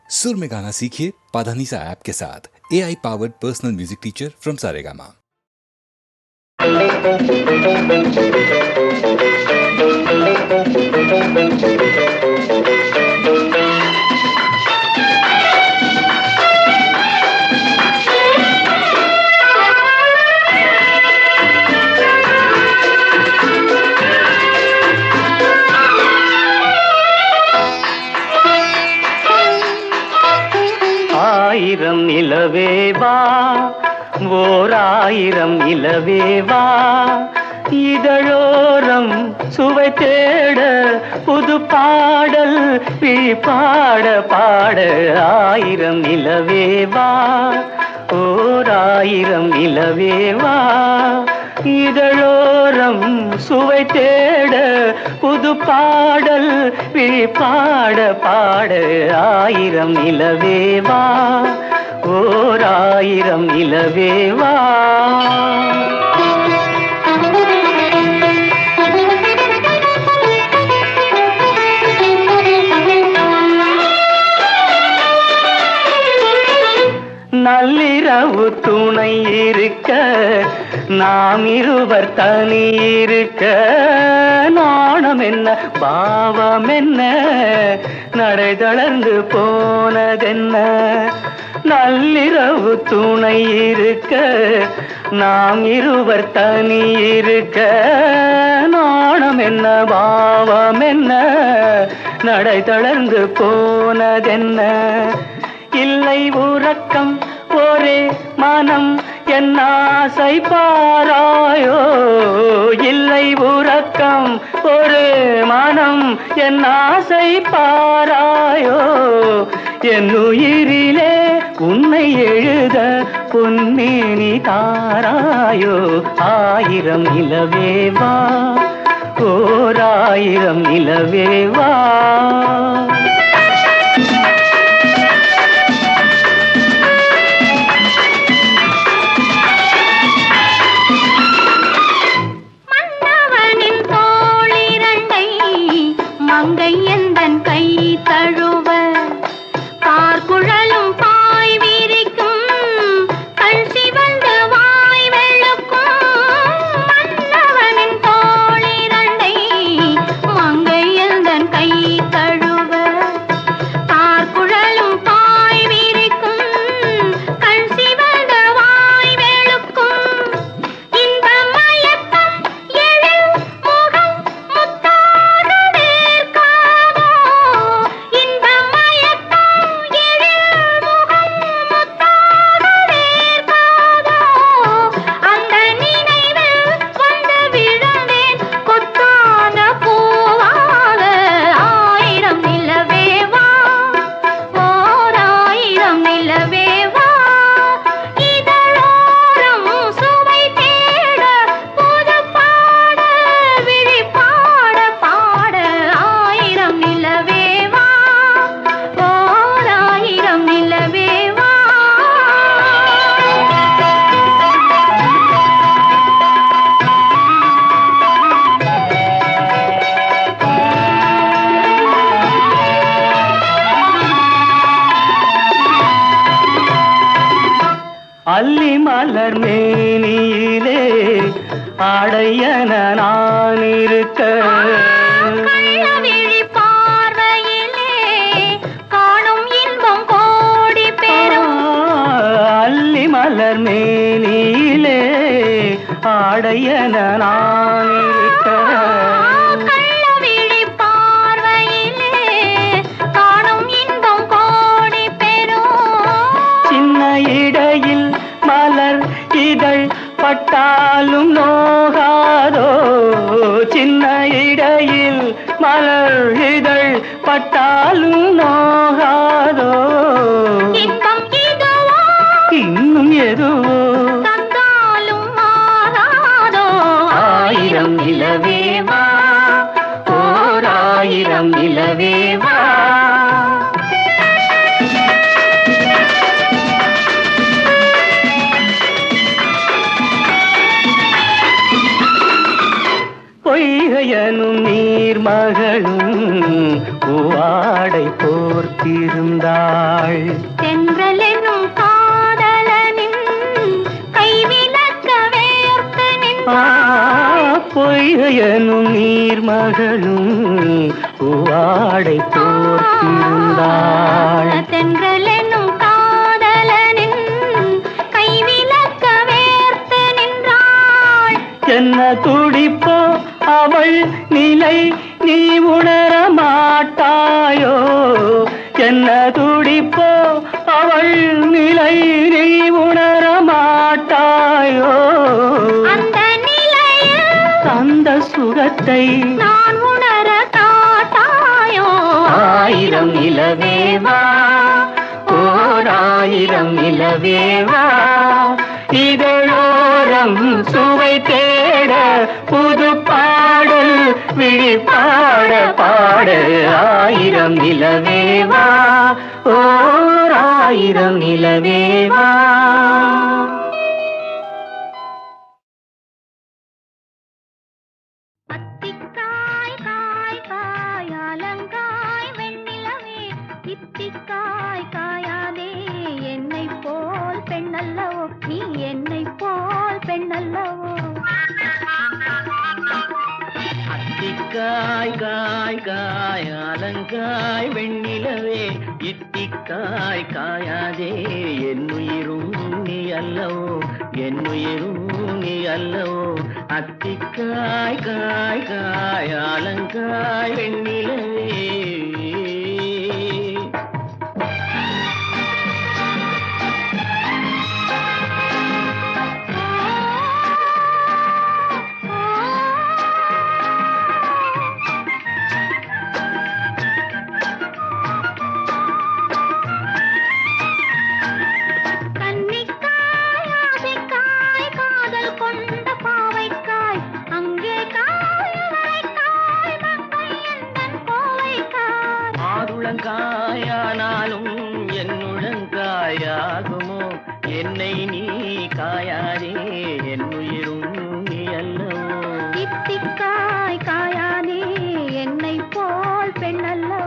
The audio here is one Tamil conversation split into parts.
सुर में गाना सीखिए पाधानीसा ऐप के साथ। AI powered personal music teacher from Saregama. ஆயிரம் நிலவேவா ஓர் ஆயிரம் நிலவேவா இதழோரம் சுவை தேட புது பாடல் பாட பாட ஆயிரம் நிலவேவா ஓர் ஆயிரம் நிலவேவா இதழோரம் சுவை தேட புது பாடல் பாட பாட ஆயிரம் நிலவேவா ஓர் ஆயிரம் நிலவேவா. நள்ளிரவு துணை இருக்க நாம் இருவர் தனி இருக்க நாணம் என்ன பாவம் என்ன நடை தளர்ந்து போனதென்ன. நள்ளிரவு துணை இருக்க நாம் இருவர் தனி இருக்க நாணம் என்ன பாவம் என்ன நடை தளர்ந்து போனதென்ன. இல்லை உறக்கம் ஒரே மனம் என் ஆசை பாராயோ. இல்லை உறக்கம் ஒரு மனம் என் ஆசை பாராயோ. என் உயிரிலே உன்னை எழுத பொன்னேனி தாராயோ. ஆயிரம் நிலவேவா ஓர் ஆயிரம் நிலவேவா. மங்கை எந்தன் கை தழுவ பார்க்குழலும் பாய் விரிக்கும் கண் சிவந்து வாய் வெளுக்கும். மன்னவனின் தோளிரண்டை மங்கை எந்தன் கை தழுவ பார்க்குழலும் பாய் விரிக்கும் கண் சிவந்து வாய் வெளுக்கும். இந்த மயக்கம் எழில் முகம் முத்தாக அல்லி மலர் மேனியிலே ஆடையன நான் இருக்க கள்ளவிழி பார்வையிலே காணும் இன்பம் கோடி பெறும். அல்லி மலர் மேனியிலே ஆடையன நான் இருக்க கள்ளவிழி பார்வையிலே காணும் இன்பம் கோடி பெறும். சின்ன இடையில் மலர் இதழ் பட்டாலும் நோகாதோ. சின்ன இடையில் மலர் இதழ் பட்டாலும் நோகாதோ. இன்பம் இதுவோ இன்னும் எதுவோ தந்தாலும் மாறாதோ. ஆயிரம் நிலவேவா ஓர் ஆயிரம் நிலவேவா. பொய்கையனும் நீர்மகளும் பூவாடை போர்த்த போர்த்திருந்தாள். தென்றல் என்னும் காதலனின் கைவிலக்க வேர்த்து நின்றாள். பொய்கையனும் நீர்மகளும் பூவாடை போர்த்திருந்தாள். தென்றல் என்னும் காதலனின் கைவிலக்க வேர்த்து நின்றாள். என்ன துடிப்போ அவள் நிலை நீ உணர மாட்டாயோ? என்ன துடிப்போ அவள் நிலை நீ உணர மாட்டாயோ? அந்த நிலையில் அந்த சுகத்தை நான் உணர காட்டாயோ? ஆயிரம் நிலவேவா, ஓர் ஆயிரம் நிலவேவா, இதழோரம் சுவை தேட புது பாடல் விழிப்பாட பாட. ஆயிரம் நிலவேவா, ஓர் ஆயிரம் நிலவேவா. அத்திக்காய் காய் காய் அலங்காய் வெண்ணிலவே, இத்திக்காய் காயாதே என்னை போல் பெண்ணல்லவோ, நீ என்னை போல் பெண்ணல்லவோ. அத்திக்காய் காய் காய் அலங்காய் வெண்ணிலவே, இத்திக்காய் காயாதே என்னுயிரும் நீ அல்லவோ, என்னுயிரும் நீ அல்லவோ. அத்திக்காய் காய் காய் அலங்காய் வெண்ணிலவே. கன்னிக்காய் ஆசைக்காய் காதல் கொண்ட பாவைக்காய், அங்கே காய் வரைக்காய் மங்கை எந்தன் கோவைக்காய். மாதுளங்காயானாலும் என்னுளங்காயாகுமோ? என்னை நீ காயாதே என்னுயிரும் நீ அல்லவோ. இத்திக்காய் காயாதே என்னை போல் பெண்ணல்லவோ.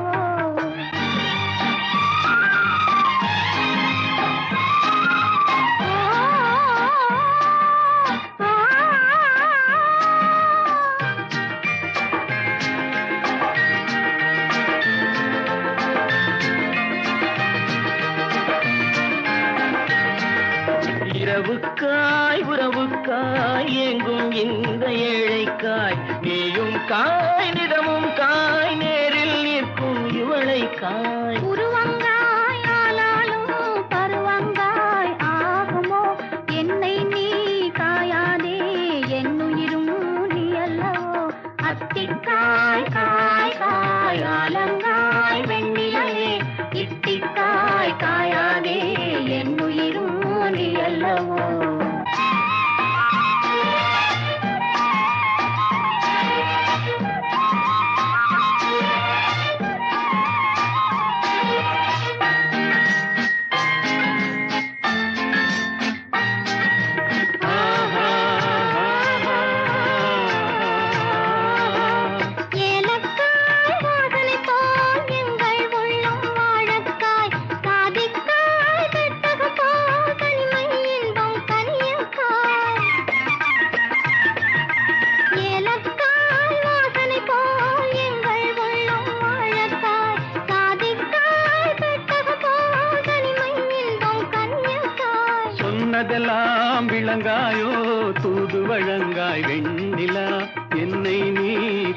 இரவுக்காய் உறவுக்காய் எங்கும் இந்த ஏழைக்காய், நீயும் காய் நிதமும் காய் நேரில் நிற்கும் இவளை காய். உருவங்காய் ஆனாலும் பருவங்காய் ஆகுமோ? என்னை நீ காயாதே என்னுயிரும் நீ அல்லவோ. அத்திக்காய் காய் காய் அலங்காய் வெண்ணிலவே, இத்திக்காய் காயாதே என்னுயிரும் நீ அல்லவோ. ஏலக்காய் வாசனை போல் எங்கள் உள்ளம் வாழக்காய், சாதிக்காய் பெட்டக போல் தனிமை இன்பம் கனியக்காய். ஏலக்காய் வாசனை போல் எங்கள் உள்ளம் வாழக்காய், சாதிக்காய் பெட்டக போல் தனிமை இன்பம் கனியக்காய். சொன்னதெல்லாம் விளங்காயோ தூது வழங்காய் வெண்ணிலா, என்னை நீ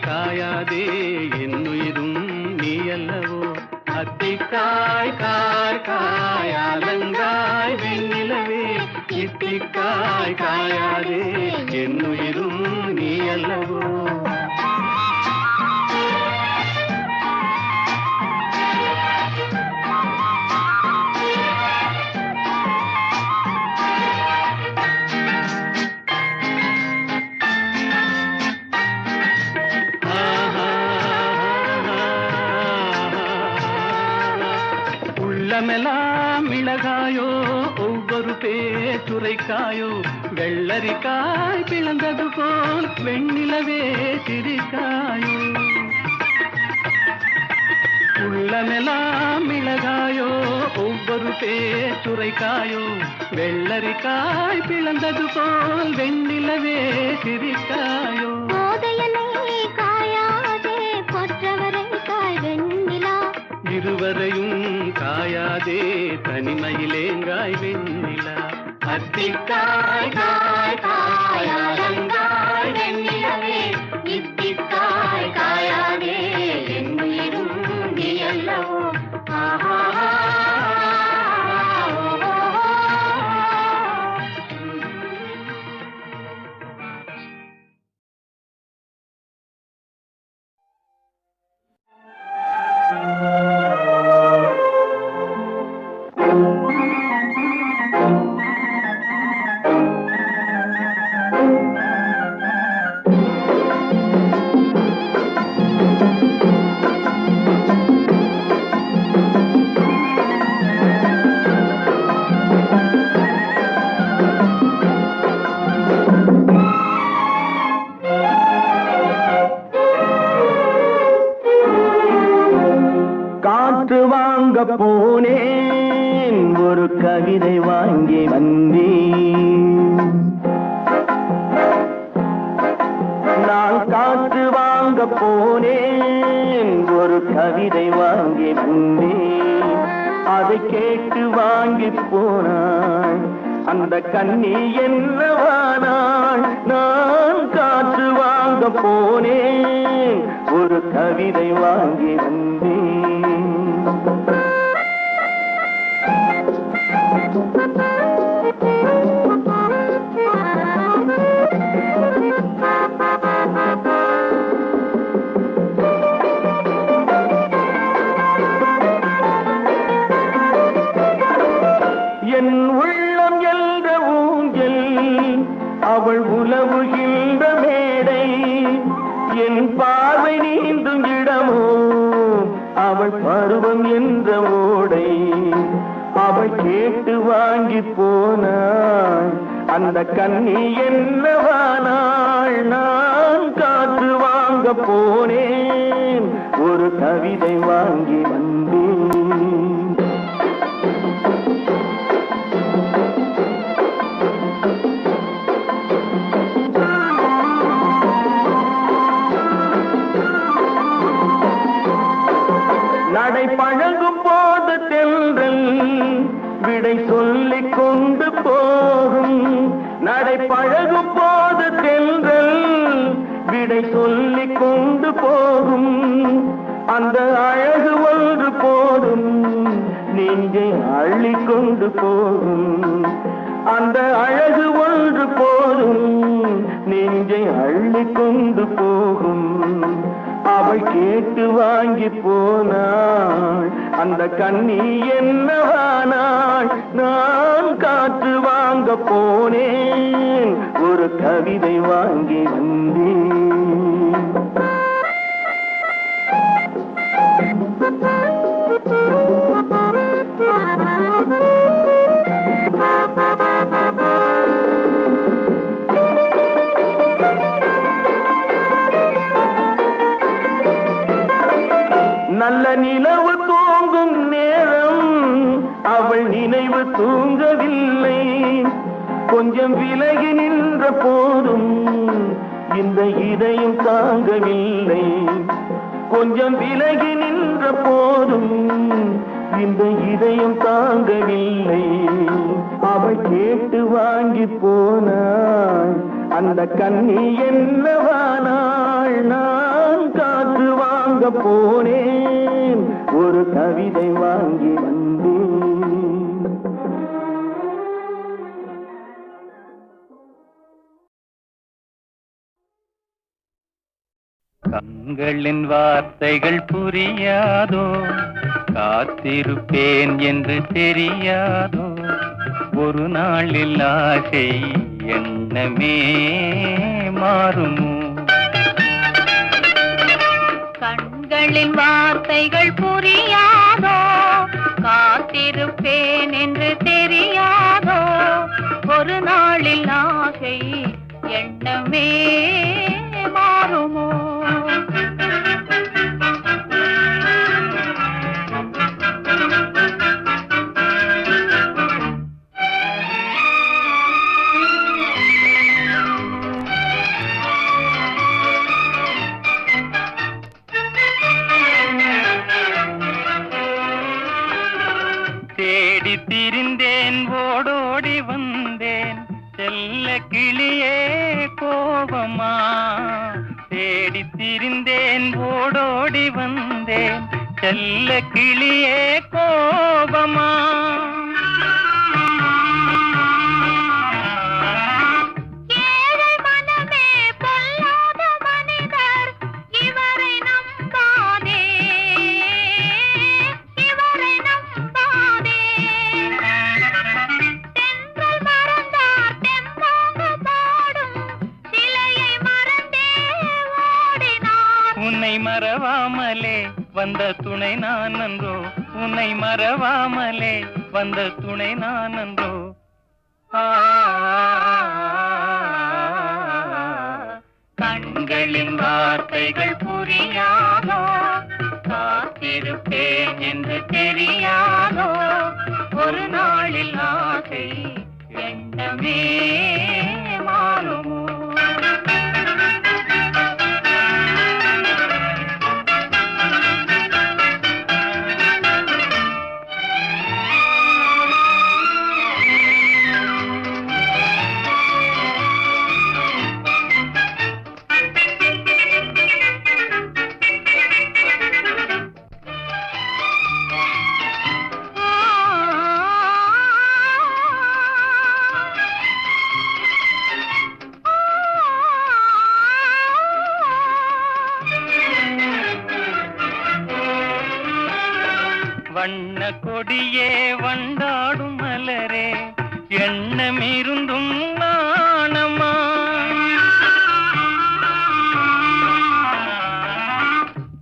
காயாதே என்னுயிரும் நீ அல்லவோ. அத்திக்காய் காய் காய் அலங்காய் வெண்ணிலவே, இத்திக்காய் காயாதே என்னுயிரும் நீ அல்லவோ. உள்ளமெல்லாம் மிளகாயோ ஒவ்வொரு பேச்சுரைக்காயோ, வெள்ளரிக்காய் பிளந்தது போல் வெண்ணிலவே சிரிக்காயோ. உள்ளமெல்லாம் மிளகாயோ ஒவ்வொரு பேச்சுரைக்காயோ வெள்ளரிக்காய் பிளந்தது போல் வெண்ணிலவே சிரிக்காயோ போதையனை காயாதே கொற்றவரை காய் வெண்ணிலா இருவரையும் காயாதே தனிமையிலேங்காய் வெண்ணிலா அத்திக்காய் காய் காய் அலங்காய் வெண்ணிலவே இத்திக்காய் காயாதே என்னுயிரும் நீ அல்லவோ ஆஹா போனேன் ஒரு கவிதை வாங்கி வந்தேன் நான் காற்று வாங்க போனேன் ஒரு கவிதை வாங்கி வந்தேன் அதை கேட்டு வாங்கி போனாள் அந்த கண்ணி என்னவானாள் நான் காற்று வாங்க போனேன் ஒரு கவிதை வாங்கி வந்தேன் என் உள்ளம் என்ற ஊஞ்சல் அவள் உலவுகின்ற மேடை என் பார்வை நீந்தும் இடமோ அவள் பருவம் என்ற ஓடை அவள் கேட்டு வாங்கி போனாள் அந்த கண்ணி என்னவானாள் நான் காற்று வாங்க போனேன் ஒரு கவிதை வாங்கி வந்தேன் நடை பழகும் போது தென்றல் விடை சொல்லிக் கொண்டு போகும் நடை பழகும் போது தென்றல் விடை சொல்லிக் கொண்டு போகும் அந்த அழகு ஒன்று போதும் நெஞ்சை அள்ளிக் கொண்டு போகும் அந்த அழகு ஒன்று போதும் நெஞ்சை அள்ளிக் கொண்டு போகும் அவள் கேட்டு வாங்கி போனாள் அந்த கண்ணி என்னவானாள் நான் காற்று வாங்க போனேன் ஒரு கவிதை வாங்கி வந்தேன் நல்ல நிலவு தூங்கும் நேரம் அவள் நினைவு தூங்கவில்லை கொஞ்சம் விலகி நின்ற போதும் இந்த இதயம் தாங்கவில்லை கொஞ்சம் விலகி நின்ற போதும் இந்த இதயம் தாங்கவில்லை அவள் கேட்டு வாங்கி போனாள் அந்த கண்ணி என்னவானாள் நான் காற்று வாங்க போனேன் ஒரு கவிதை வாங்கி வந்தேன் கண்களின் வார்த்தைகள் புரியாதோ காத்திருப்பேன் என்று தெரியாதோ ஒரு நாளில் ஆசை எண்ணமே மாறுமோ கண்களின் வார்த்தைகள் புரியாதோ காத்திருப்பேன் என்று தெரியாதோ ஒரு நாளில் ஆசை எண்ணமே மாறுமோ தேடி திரிந்தேன் ஓடோடி வந்தேன் செல்ல கிளியே கோபமா தேடி திரிந்தேன் ஓடோடி வந்தேன் செல்ல கிளியே கோபமா ஏழை மனமே பொல்லாத மனிதர் இவரை நம்பாதே இவரை நம்பாதே தென்றல் மறந்தார் தெம்பாக பாடும் சிலையை மறந்தே ஓடினார் உன்னை மறவாமலே வந்த துணை நான் அன்றோ உன்னை மறவாமலே வந்த துணை நான் அன்றோ கண்களின் வார்த்தைகள் புரியாதோ காத்திருப்பேன் என்று தெரியாதோ ஒரு நாளில் ஆசை எண்ணமே மாறுமோ வண்ண கொடியே வண்டாடும் மலரே எண்ணமிருந்தும் நாணமா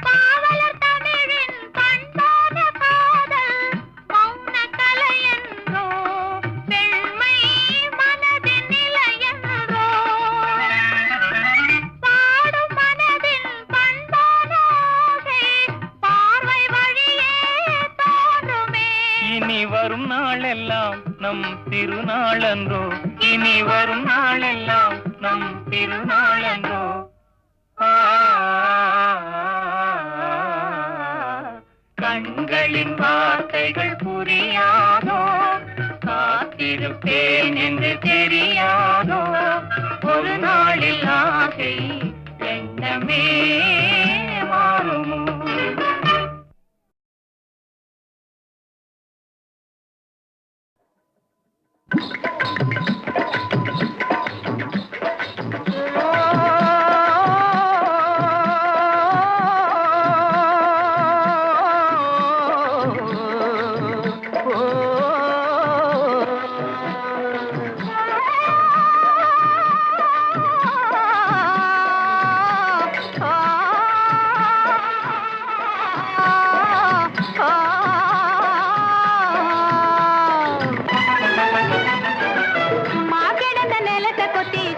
பாவலர் தமிழின் பண்பான காதல் மௌன கலை என்றோ பெண்மை மனதின் நிலை என்றோ பாடும் மனதின் பண்பான ஆசை பார்வை வழியே தோன்றுமே இனி வரும் நாளெல்லாம் நம் திருநாளன்றோ இனி வரும் நாளெல்லாம் நம் திருநாளன்றோ கண்களின் வார்த்தைகள் புரியாதோ காத்திருப்பேன் என்று தெரியாதோ ஒரு நாளில் ஆசை எண்ணமே மாறுமோ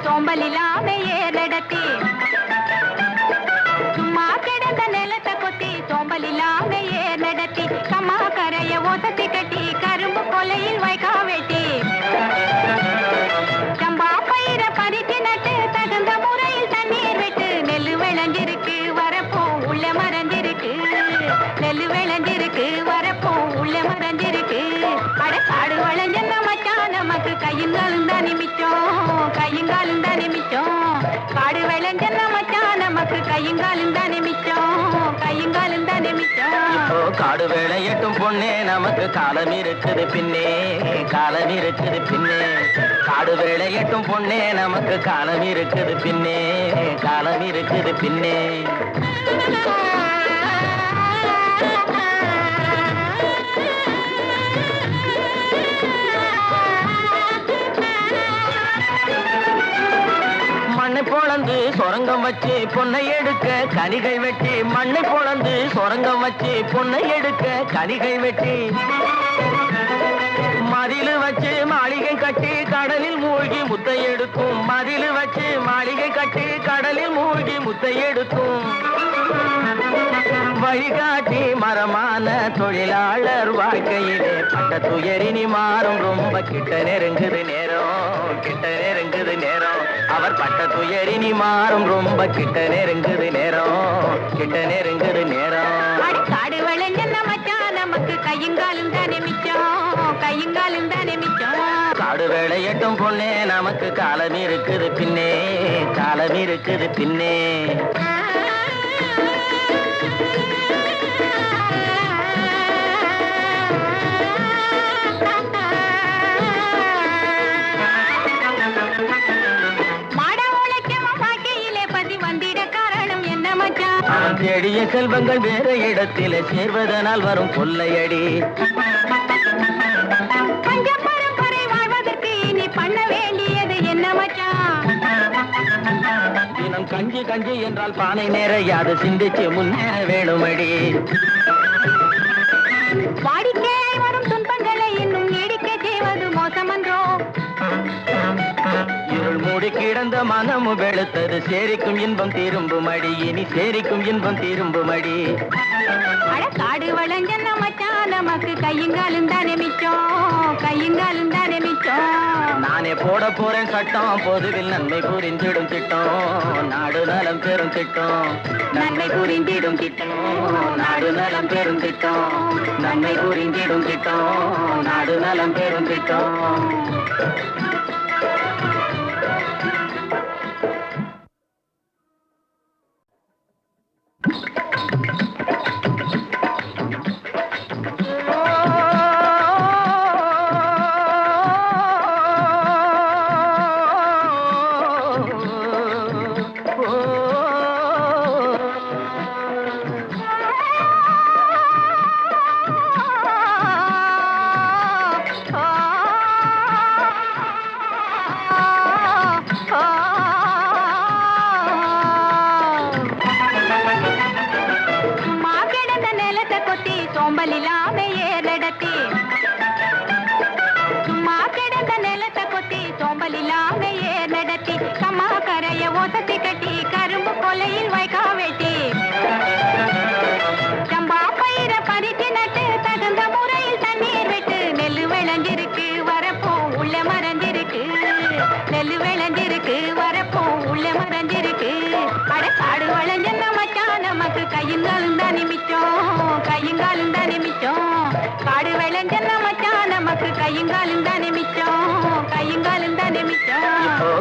சோம்பலில்லாம ஏறடத்தி சும்மா கிடந்த நிலத்தை கொத்தி சோம்பலில்லாம ஏறடத்தி கம்மா கரைய ஓசத்தி கட்டி கரும்பு கொலையில் வைக்கா வெட்டி சம்பா பயிர பறிச்சு நட்டு தகுந்த முறையில் தண்ணீர் விட்டு நெல்லு விளைஞ்சிருக்கு வரப்போ உள்ள மறைஞ்சிருக்கு நெல்லு விளைஞ்சிருக்கு வரப்போ உள்ள மறைஞ்சிருக்கு அட காடு வளைஞ்ச மச்சான் நமக்கு கையுங்காலும் தான் நிமிச்சோம் கையுங்காலும் தான் நிமிச்சோம் காடு விளைஞ்ச மச்சான் நமக்கு கையுங்காலும் தான் நிமிச்சோம் கையுங்காலும் தான் நிமிச்சோம் காடு வேலையட்டும் பொண்ணே நமக்கு காலம் இருக்குது பின்னே காலம் இருக்குது பின்னே காடு வேலையட்டும் பொண்ணே நமக்கு காலம் இருக்குது பின்னே காலம் இருக்குது பின்னே மண்ணை பொளந்து சொரங்கம் வச்சு பொன்னை எடுக்க கனிகள் வெட்டி மண்ணை பொளந்து சொரங்கம் வச்சு பொன்னை எடுக்க கனிகள் வெட்டி மதிலு வச்சு மாளிகை கட்டி கடலில் மூழ்கி முத்தை எடுக்கும் மதிலு வச்சு மாளிகை கட்டி கடலில் மூழ்கி முத்தை எடுக்கும் வழிகாட்டி மரமான தொழிலாளர் வாழ்க்கையிலே பட்ட துயரினி மாறும் ரொம்ப கிட்ட நெருங்குது நேரம் கிட்ட நெருங்குது நேரம் அவர் பட்ட துயரினி மாறும் ரொம்ப கிட்ட நெருங்குது நேரம் கிட்ட நெருங்குது நேரம் காடு விளைஞ்ச மச்சான் நமக்கு கையுங்காலும் தானே மிச்சம் காடு வேலையட்டும் பொண்ணே நமக்கு காலம் இருக்குது பின்னே, காலம் இருக்குது பின்னே. தேடிய செல்வங்கள் வேற இடத்திலே சேர்வதனால் வரும் கொள்ளையடி. வாழ்வதற்கு நீ பண்ண வேண்டியது என்ன மச்சான்? தினம் கஞ்சி கஞ்சி என்றால் பானை நிறையாது சிந்திச்சு முன்னேற வேணுமடி. வாடிக்கையாய் வரும் துன்பங்களை இன்னும் நீடிக்க செய்வது மோசமன்றோ? இருள் மூடி கிடந்த மனமு வெளுத்தது சேரிக்கும் இன்பம் திரும்புமடி, இனி சேரிக்கும் இன்பம் திரும்புமடி. காடு வளைஞ்சன மச்சான் நமக்கு கையுங்காலும் தானே மிச்சம், கையுங்காலும் தானே மிச்சம். நானே போட போறேன் சட்டம், பொதுவில் நன்மை புரிந்திடும் திட்டம், நாடு நலம் பெறும் திட்டம், நன்மை புரிந்திடும் திட்டம், நாடு நலம் பெறும் திட்டம், நன்மை புரிந்திடும் திட்டம், நாடு நலம் பெறும் திட்டம்.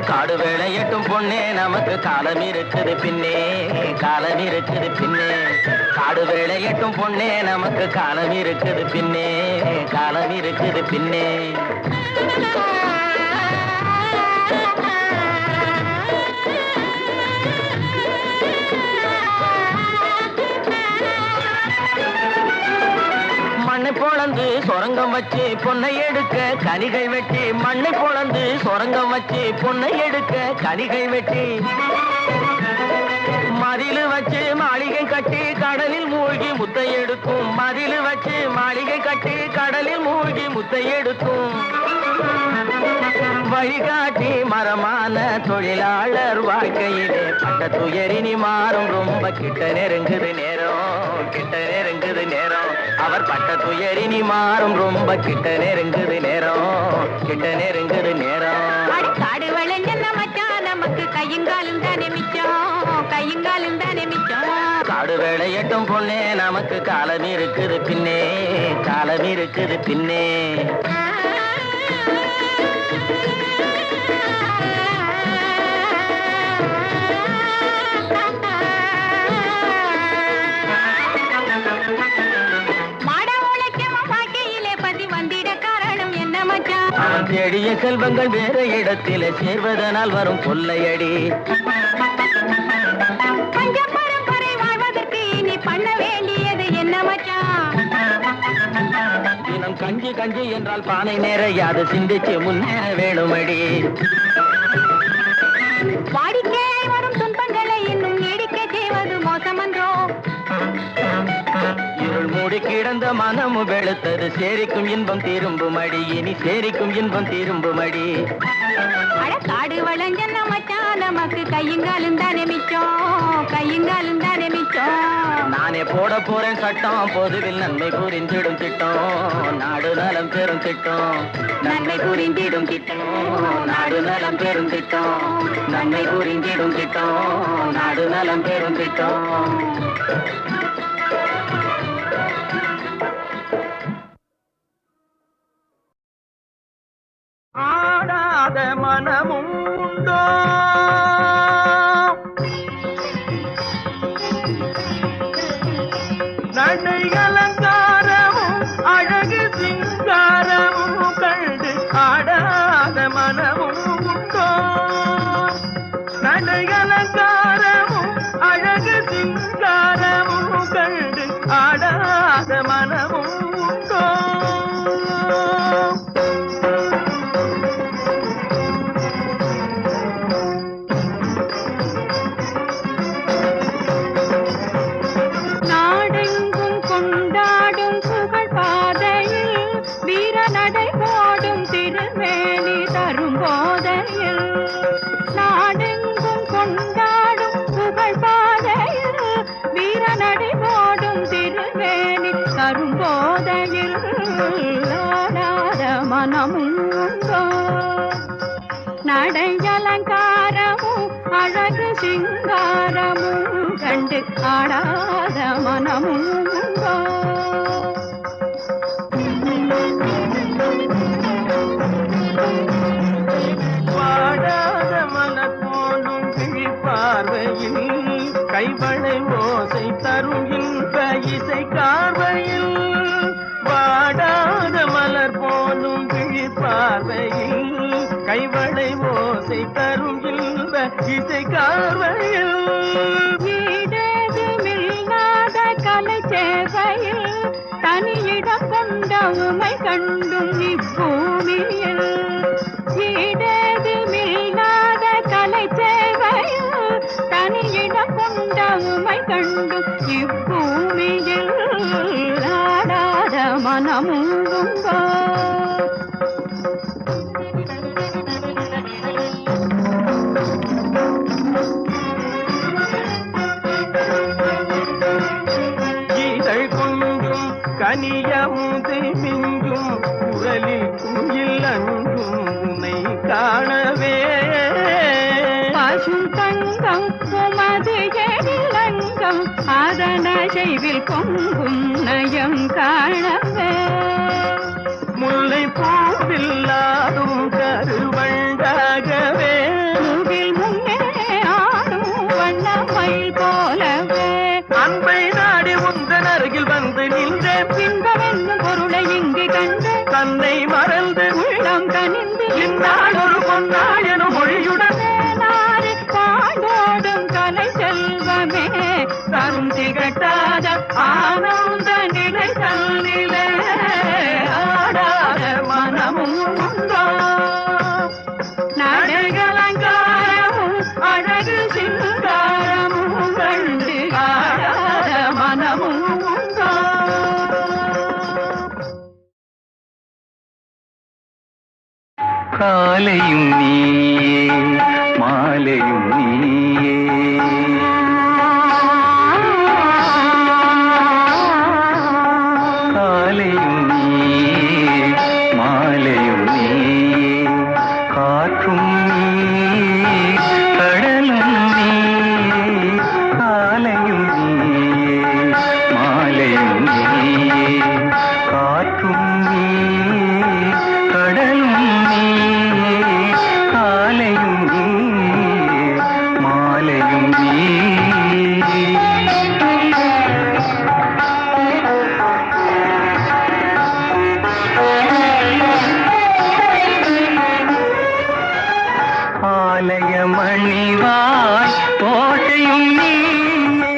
காடு வேலையட்டும் பொண்ணே நமக்கு காலம் இருக்குது பின்னே, காலம் இருக்குது பின்னே. காடு வேலையட்டும் பொண்ணே நமக்கு காலம் இருக்குது பின்னே, காலம் இருக்குது பின்னே. மண்ணை பொளந்து சொரங்கம் வச்சு பொன்னை எடுக்க கனிகள் வெட்டி, மண்ணை பொளந்து சொரங்கம் வச்சு பொன்னை எடுக்க கனிகள் வெட்டி, மதிலு வச்சு மாளிகை கட்டி கடலில் மூழ்கி முத்தை எடுக்கும், மதிலு வச்சு மாளிகை கட்டி கடலில் மூழ்கி முத்தை எடுக்கும். வழிகாட்டி மரமான தொழிலாளர் வாழ்க்கையிலே பட்ட துயரினி மாறும், ரொம்ப கிட்ட நெருங்குது நேரம், கிட்ட நெருங்குது நேரம். அவர் பட்ட துயரினி மாறும், ரொம்ப கிட்ட நெருங்குது நேரம், கிட்ட நெருங்குது நேரம். காடு வளைஞ்சன மச்சான் நமக்கு கையுங்காலும் தானே மிச்சம், கையுங்காலும் தானே மிச்சம். காடு வேலையட்டும் பொண்ணே நமக்கு காலம் இருக்குது பின்னே, காலம் இருக்குது பின்னே. தேடிய செல்வங்கள் வேற இடத்திலே சேர்வதனால் வரும் கொள்ளையடி. வாழ்வதற்கு நீ பண்ண வேண்டியது என்ன மச்சான்? தினம் கஞ்சி கஞ்சி என்றால் பானை நிறையாது சிந்திச்சு முன்னேற வேணுமடி. வாடிக்கையாய் வரும் துன்பங்களை இன்னும் நீடிக்க செய்வது மோசமன்றோ? இருள் மூடி கிடந்த மனமு வெளுத்தது சேரிக்கும் இன்பம் திரும்புமடி, இனி சேரிக்கும் இன்பம் திரும்புமடி. காடு வளைஞ்சன மச்சான் நமக்கு கையுங்காலும் தானே மிச்சம், கையுங்காலும் தானே மிச்சம். நானே போட போறேன் சட்டம், பொதுவில் நன்மை புரிந்திடும் திட்டம், நாடு நலம் பெறும் திட்டம், நன்மை புரிந்திடும் திட்டம், நாடு நலம் பெறும் திட்டம், நன்மை புரிந்திடும் திட்டம், நாடு நலம் பெறும் திட்டம். ஆ ஆடாத மனமும் உண்டோ? நடை அலங்காரமும் அழகு சிங்காரமும் கண்டு ஆடாத மனமும் உண்டோ? நடை அலங்காரமும் அழகு சிங்காரமும் கண்டு ஆடாத மனமும் உண்டோ? நாடெங்கும் கொண்டாடும் புகழ் பாதையில் வீர நடை போடும் திருமேனி தரும் போதையில். நாடெங்கும் கொண்டாடும் புகழ் பாதையில் வீர நடை போடும் திருமேனி தரும் போதையில் ஆடாத மனமும் உண்டோ? நடை அலங்காரமும் அழகு சிங்காரமும் கண்டு ஆடாத மனமும் உண்டோ? வாடாத மலர் போலும் விழிப்பார்வையில் கைவளை ஓசை தரும் இன்ப இசை கார்வையில். வாடாத மலர் போலும் விழிப்பார்வையில் கைவளை ஓசை தரும் இன்ப இசை கார்வையில். ஈடேதுமில்லாத கலை சேவையில் தனியிடம் கொண்ட உமை கண்டும் இப்பூமியில். ஈடேதுமில்லாத கலை சேவையில் தனியிடம் கொண்ட உமை கண்டும் இப்பூமியில் ஆடாத மனமும் உண்டோ? இதழ் கொஞ்சும் கனியமுதை மிஞ்சும் குரலில் குயில் அஞ்சும் உன்னை காணவே. பசும் தங்கம் உமது எழிலங்கம் அதன செய்வில் பொங்கும் நயம் காணவே. முல்லை பூவில்லாதும் கருவண்டாகவே. முகில் முன்னே ஆடும் வண்ணமயில் போலவே. அன்பை நாடி உந்தன் அருகில் வந்து நின்ற பின்பவென்னும் பொருளை இங்கு கண்டு தன்னை மறந்து உள்ளம் கனிந்து இந்நாள் ஒரு பொன்னாள் எனும் மொழியுடன் நாடு பாடோடும் கலை செல்வமே தரும் திகட்டாத ஆனந்த நிலை தன்னிலே ஆடாத மனமும் உண்டோ? நடைகலங்காரமும் அழகு சிங்காரமும் கண்டு ஆடாத மனமும் உண்டோ? காலையும் நீயே மாலையும் நீயே காலையும் நீயே மாலையும் நீயே காற்றும் நீயே கடலும் நீயே காலையும் நீயே மாலையும் நீயே காற்றும் நீயே கடலும் நீயே காலையும் நீயே மாலையும் நீயே ஆலய மணிவாய் கோட்டையும் நீயே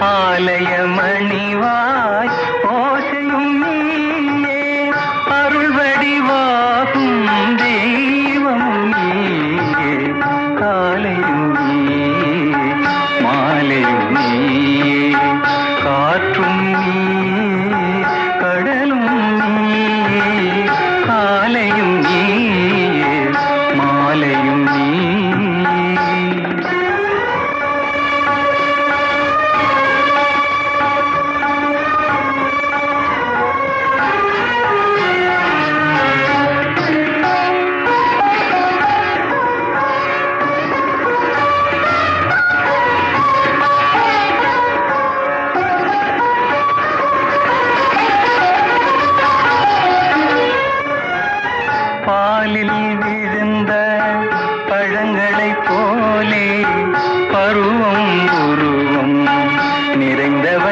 ஆலய மணிவாய் ஓசையும் நீயே அருள் வடிவாகும் தெய்வமும் நீயே காலையும் நீயே மாலையும் நீயே காற்றும் நீயே கடலும் நீயே காலையும் நீயே மாலையும் நீயே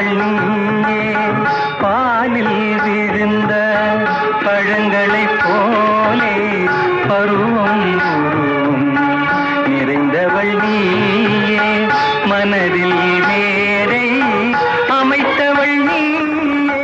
நிறைந்தவள் நீயே பாலில் விழுந்த பழங்களைப் போலே பருவம் உருவம் நிறைந்தவள் நீயே மனதில் வேரை அமைத்தவள் நீயே.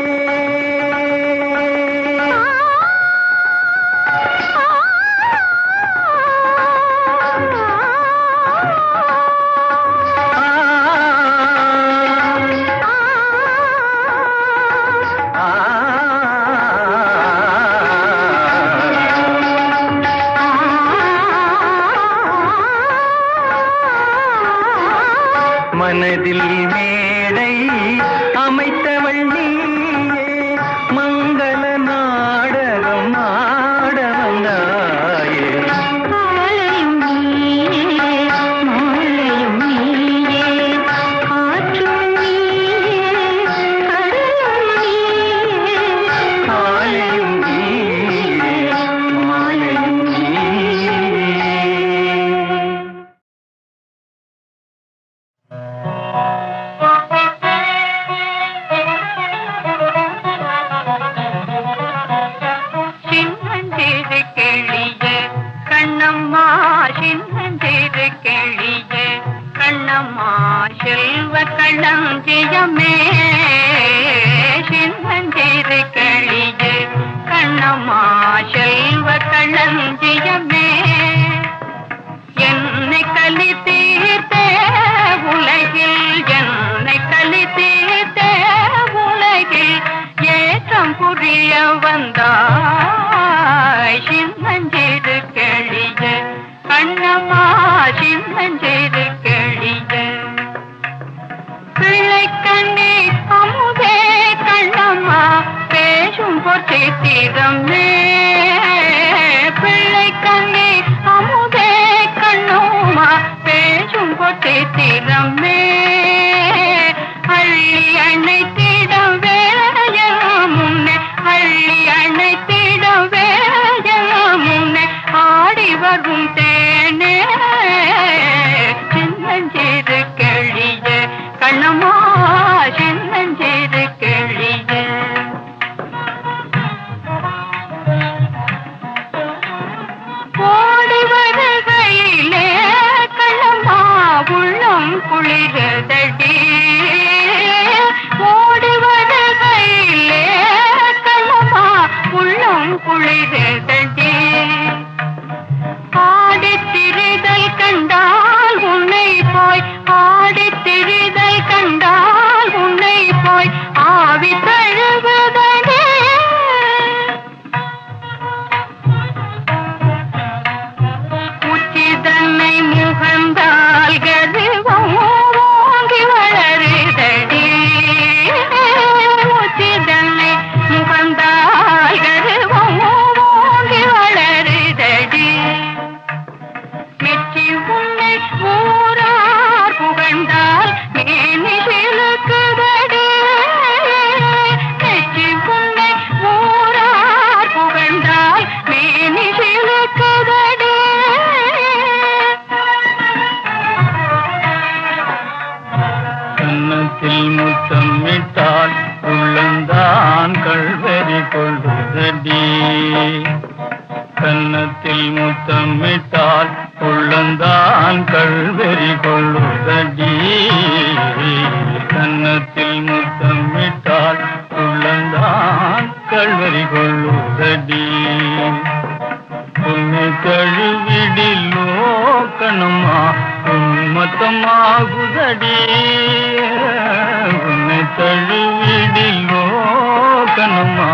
மனதில் மேடை அமைத்தவள் நீயே மங்கள நாடகம் ஆட வந்தாயே. மாலையும் நீயே மாலையும் நீயே காற்றும் நீயே கடலும் நீயே காலையும் நீயே மாலையும் நீயே. சின்னஞ்சிறு கிளியே கண்ணம்மா சின்னஞ்சிறு கிளியே கண்ணம்மா செல்வ களஞ்சியமே சின்னஞ்சிறு கிளியே கண்ணம்மா செல்வ களஞ்சியமே என்னை களி தீர்த்தே உலகில் என்னை களி தீர்த்தே உலகில் ஏற்றம் புரிய வந்தாய் சின்னஞ்சிறு கிளியே கண்ணம்மா சின்னஞ்சிறு கிளியே பிள்ளை கண்ணே அமுதே கண்ணம்மா பேசும் பொற்சித்திரமே பிள்ளை கண்ணே அமுதே கண்ணம்மா பேசும் பொற்சித்திரமே அள்ளி அணைத்திட வேளையெல்லாம் முன்னே அள்ளி அணைத்திட வேளையெல்லாம் முன்னே ஆடி வரும் தேனே சின்னஞ்சிறு கிளியே கண்ணம்மா சின்னஞ்சிறு கிளியே. ஓடி வருகையிலே கண்ணம்மா உள்ளம் குளிரதடி ஓடி வருகையிலே கண்ணம்மா உள்ளம் குளிரதடி ஆடித் திரிதல் கண்டால் உன்னை போய் ஆடித் திரிதல் கண்டால் உன்னை போய் ஆவி தழுவுதடே உச்சிதன்னை முகந்தால் கருவம் ஓங்கி வளருதடி உச்சிதன்னை முகந்தால் கருவம் ஓங்கி வளருதடி மெச்சி உன்னை ஊரார் புகழ்ந்தால் மேனி சிலுக்குதடி மெச்சி உன்னை ஊரார் புகழ்ந்தால் மேனி சிலுக்குதடி கன்னத்தில் முத்தமிட்டால் உள்ளந்தான் கள்வெறி கொள்வதடி கன்னத்தில் முத்தமிட்டால் உள்ளந்தான் கள்வெறி கொள்வதடி கன்னத்தில் முத்தமிட்டால் உள்ளந்தான் கள்வெறி கொள்வதடி உன்னை தழுவிடிலோ கண்ணம்மா உன்மத்தமாகுதடி உன்னை தழுவிடிலோ கண்ணம்மா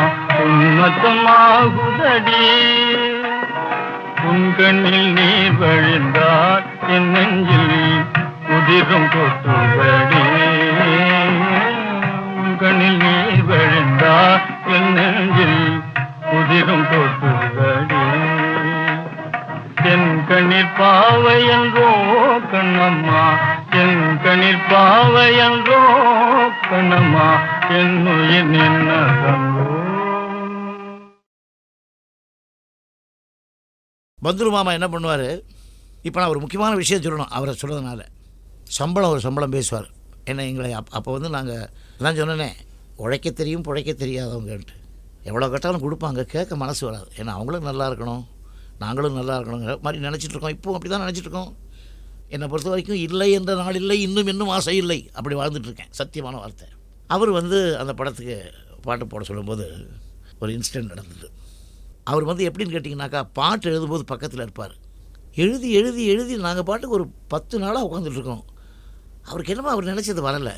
உன்மத்தமாகுதடி உன் கண்ணில் நீர் வழிந்தால் என் நெஞ்சில் உதிரும் கொட்டுவடி உன் கண்ணில் நீர் வழிந்தால் என் நெஞ்சில் உதிரும் கொட்டுவடி என் கண்ணீர் பாவை என்றோ கண்ணம்மா என் கண்ணீர் பாவை என்றோ கண்ணம்மா என் உயிர் நின்ன தங்கோ. பந்துரு மாமா என்ன பண்ணுவார், இப்போ நான் ஒரு முக்கியமான விஷயம் சொல்லணும் அவரை சொல்கிறதுனால. ஒரு சம்பளம் பேசுவார். ஏன்னா எங்களை அப்போ வந்து நாங்கள் அதான் சொன்னேனே, உழைக்க தெரியும் பிழைக்க தெரியாதவங்கன்ட்டு. எவ்வளோ கேட்டாலும் கொடுப்பாங்க, கேட்க மனசு வராது. ஏன்னா அவங்களும் நல்லா இருக்கணும், நாங்களும் நல்லா இருக்கணுங்கிற மாதிரி நினச்சிட்ருக்கோம். இப்போவும் அப்படி தான் நினச்சிட்ருக்கோம். என்னை பொறுத்த வரைக்கும் இல்லை என்ற நாள் இல்லை, இன்னும் ஆசை இல்லை, அப்படி வாழ்ந்துட்டுருக்கேன். சத்தியமான வார்த்தை. அவர் அந்த படத்துக்கு பாட்டு போட சொல்லும்போது ஒரு இன்சிடெண்ட் நடந்தது. அவர் எப்படின்னு கேட்டிங்கனாக்கா, பாட்டு எழுதும்போது பக்கத்தில் இருப்பார். எழுதி எழுதி எழுதி நாங்கள் பாட்டுக்கு ஒரு 10 நாளாக உட்காந்துட்ருக்கோம். அவருக்கு என்னமோ அவர் நினச்சது வரலை.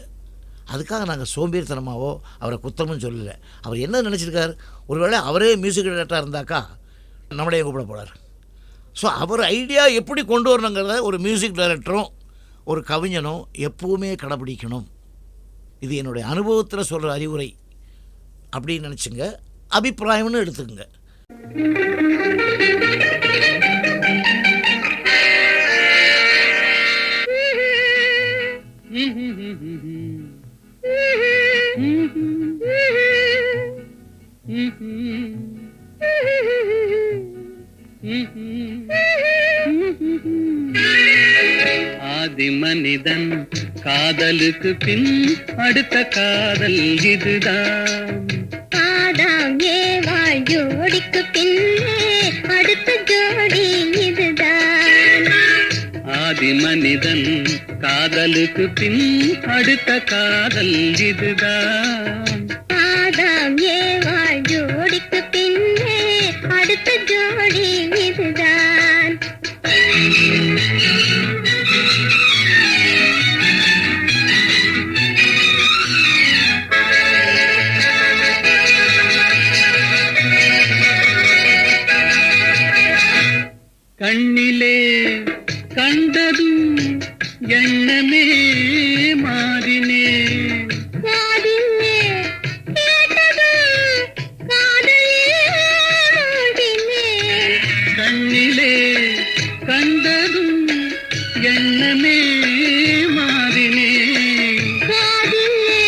அதுக்காக நாங்கள் சோம்பேறித்தனமாவோ அவரை குத்தமும் சொல்லலை. அவர் என்ன நினச்சிருக்கார், ஒருவேளை அவரே மியூசிக் டைரக்டராக இருந்தாக்கா நம்மளே கூப்பிட போகிறார். ஸோ அவர் ஐடியா எப்படி கொண்டு வரணுங்கிறத ஒரு மியூசிக் டைரக்டரும் ஒரு கவிஞனும் எப்போவுமே கடைப்பிடிக்கணும். இது என்னுடைய அனுபவத்தில் சொல்கிற அறிவுரை அப்படின்னு நினச்சிங்க, அபிப்பிராயம்னு எடுத்துக்கங்க. ஆதி மனிதன் காதலுக்கு பின் அடுத்த காதல் இதுதான். ஆதாம் ஏவாள் ஜோடிக்கு பின்னே அடுத்த ஜோடி இதுதான். ஆதி மனிதன் காதலுக்கு பின் அடுத்த காதல் இதுதான். ஆதாம் ஏவாள் ஜோடிக்கு பின்னே அடுத்த ஜோடி இதுதான். கண்ணிலே கண்டதும் எண்ணமே மாறினே. காதிலே கேட்டதும் காதலிலே மூழ்கினேன். கண்ணிலே கண்டதும் எண்ணமே மாறினே. காதிலே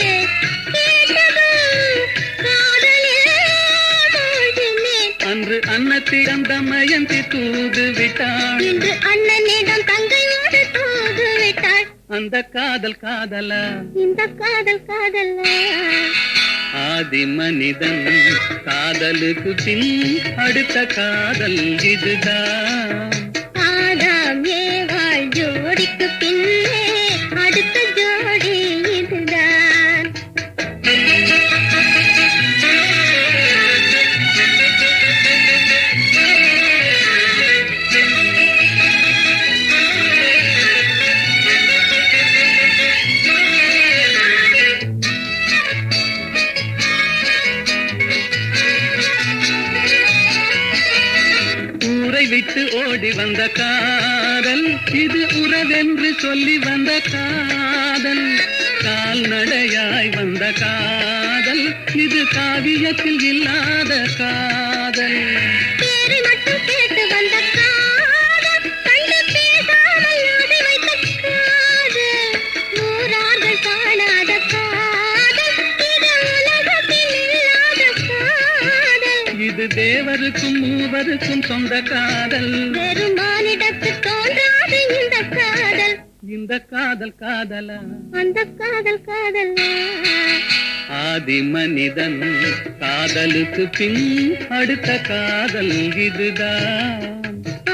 கேட்டதும் காதலிலே மூழ்கினேன். அன்று அன்னத்திடம் தமயந்தி தூது விட்டாள், இன்று அண்ணனிடம் தங்கையோடு தூது விட்டாள். அந்த காதல் காதலா, இந்த காதல் காதலா. ஆதி மனிதன் காதலுக்கு பின் அடுத்த காதல் இதுதான். ஆதாம் ஏவாள் ஜோடிக்கு பின்னே அடுத்த ஜோடி இதுதான். ஊரை விட்டு ஓடி வந்த காதல், இது உறவென்று சொல்லி வந்த காதல். கால்நடையாய் வந்த காதல், இது காவியத்தில் இல்லாத காதல். பேரை மட்டும் கேட்டு வந்த காதல், கண்டு பேசாமல் ஓடி வைத்த காதல். ஊரார்கள் காணாத காதல், இது உலகத்தில் இல்லாத காதல். இது தேவருக்கும் மூவருக்கும் சொந்த காதல். வெறும் மானிடத்து தோன்றாத இந்த காதல், இந்த காதல் காதலா, அந்த காதல் காதலா. ஆதி மனிதன் காதலுக்கு பின் அடுத்த காதல் இதுதான்.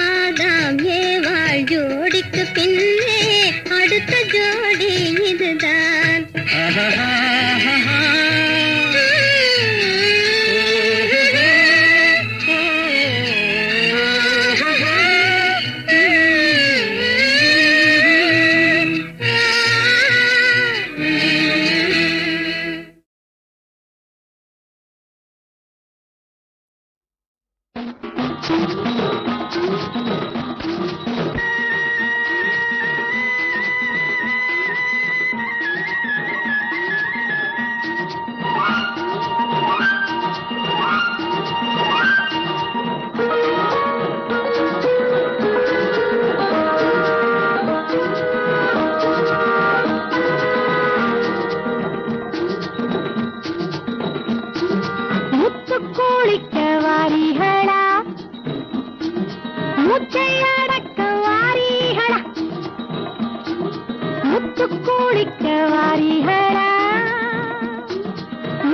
ஆதாம் ஏவாள் ஜோடிக்கு பின்னே அடுத்த ஜோடி இதுதான். ஆஹாஹாஹா.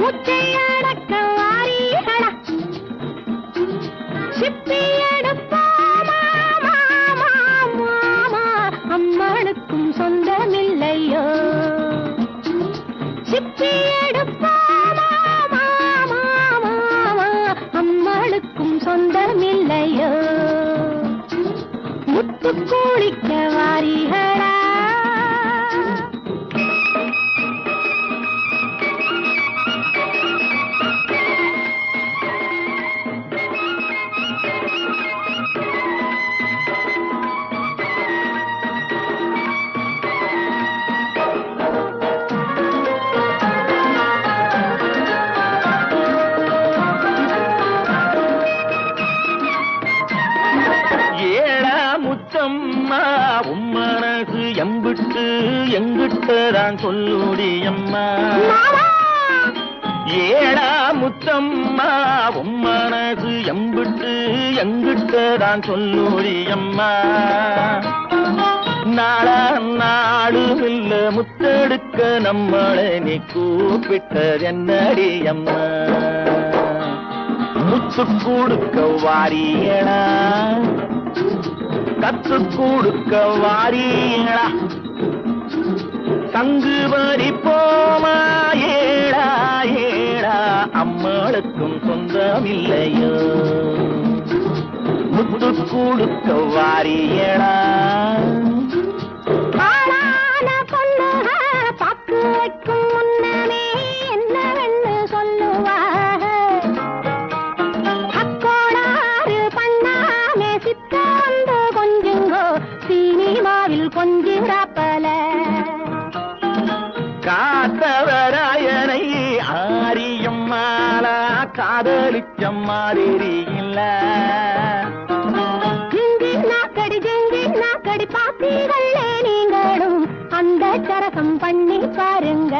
மூச்சை அடக்க வாரீகளா சிப்பி எடுப்போமா மாமா மாமா அம்மனுக்கும் சொந்தமில்லையோ சிப்பி எடுப்போமா மாமா மாமா அம்மனுக்கும் சொந்தமில்லையோ முத்து கூலிக்க வாரிகளா உம்மனசு எம்பிட்டு எங்கிட்டதான் சொல்லுடியம்மா ஏடா முத்தம்மா உம்மனசு எம்பிட்டு எங்கிட்டதான் சொல்லுடியம்மா நாளா நாடு இல்ல முத்தெடுக்க நம்மளை நீ கூப்பிட்டது என்னடியம்மா முத்து கொடுக்க வாரியடா கத்து கொடுக்க வாரீங்களா தங்கு வரி போமா ஏடா ஏடா அம்மாளுக்கும் சொந்தமில்லையோ முத்து கொடுக்க வாரியடா பாக்கு வைக்கும் முன்னமே என்னவென்னு சொல்லுவாக அக்கோடாறு பண்ணாமே சித்த வந்து கொஞ்சுங்கோ சினிமாவில் கொஞ்சிராப்பல காத்தவராயனை ஆரியம் மாலா காதலிச்சம் மாறியில்ல ஜிங்கி நாக்கடி பாத்தீங்களே நீங்களும் அந்த சரசம் பண்ணி பாருங்க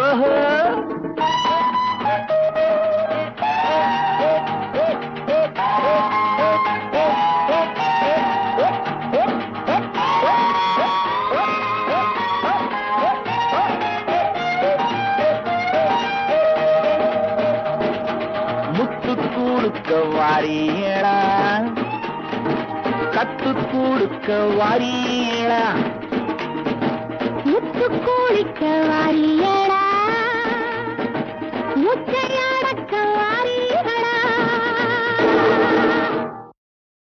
ஓஹோ வாரியடா கத்து கொடுக்க வாரியடா முத்து கூலிக்க வாரிய